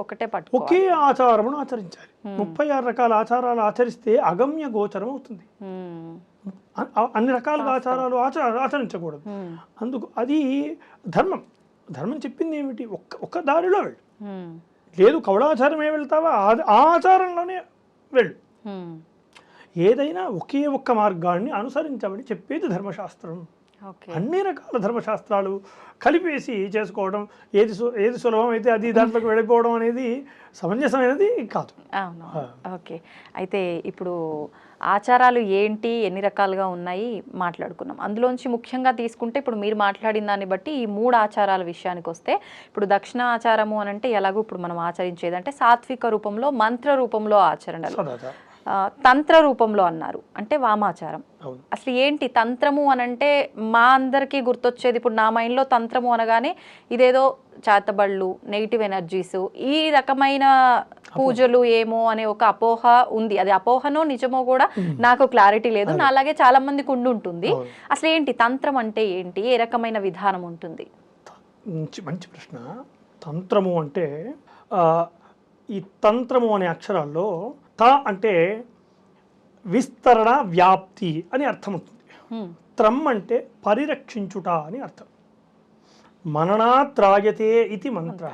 ఒకటే పట్టుకోవాలి. ఒకే ఆచారమును ఆచరించాలి. 36 రకాల ఆచారాలు ఆచరిస్తే అగమ్య గోచరం అవుతుంది. అన్ని రకాలుగా ఆచారాలు ఆచరించకూడదు. అందుకు అది ధర్మం. ధర్మం చెప్పింది ఏమిటి? ఒక్క దారిలో వెళ్ళు. లేదు కౌడాచారమే వెళ్తావా, ఆ ఆచారంలోనే వెళ్ళు. ఏదైనా ఒకే ఒక్క మార్గాన్ని అనుసరించమని చెప్పేది ధర్మశాస్త్రం. అన్ని రకాల ధర్మశాస్త్రాలు కలిపేసి చేసుకోవడం, ఏది సులభం అయితే అది దాంట్లోకి వెళ్ళిపోవడం అనేది సమంజసమైనది కాదు. అవును. ఓకే. అయితే ఇప్పుడు ఆచారాలు ఏంటి, ఎన్ని రకాలుగా ఉన్నాయి మాట్లాడుకున్నాం. అందులోంచి ముఖ్యంగా తీసుకుంటే ఇప్పుడు మీరు మాట్లాడిన దాన్ని బట్టి ఈ 3 ఆచారాల విషయానికి వస్తే, ఇప్పుడు దక్షిణ ఆచారము అని అంటే ఎలాగో ఇప్పుడు మనం ఆచరించేదంటే సాత్విక రూపంలో, మంత్ర రూపంలో ఆచరణలు, తంత్ర రూపంలో అన్నారు అంటే వామాచారం. అసలు ఏంటి తంత్రము అని అంటే? మా అందరికీ గుర్తొచ్చేది ఇప్పుడు నా మైండ్లో తంత్రము అనగానే ఇదేదో చేతబళ్ళు, నెగిటివ్ ఎనర్జీస్, ఈ రకమైన పూజలు ఏమో అనే ఒక అపోహ ఉంది. అది అపోహనో నిజమో కూడా నాకు క్లారిటీ లేదు. నా అలాగే చాలా మందికి ఉంటుంది. అసలు ఏంటి తంత్రం అంటే ఏంటి? ఏ రకమైన విధానం ఉంటుంది? మంచి ప్రశ్న. తంత్రము అంటే ఈ తంత్రము అనే అక్షరాల్లో త అంటే విస్తరణ, వ్యాప్తి అని అర్థం ఉంటుంది. త్రం అంటే పరిరక్షించుట అని అర్థం. మననాత్రాయతే ఇది మంత్ర.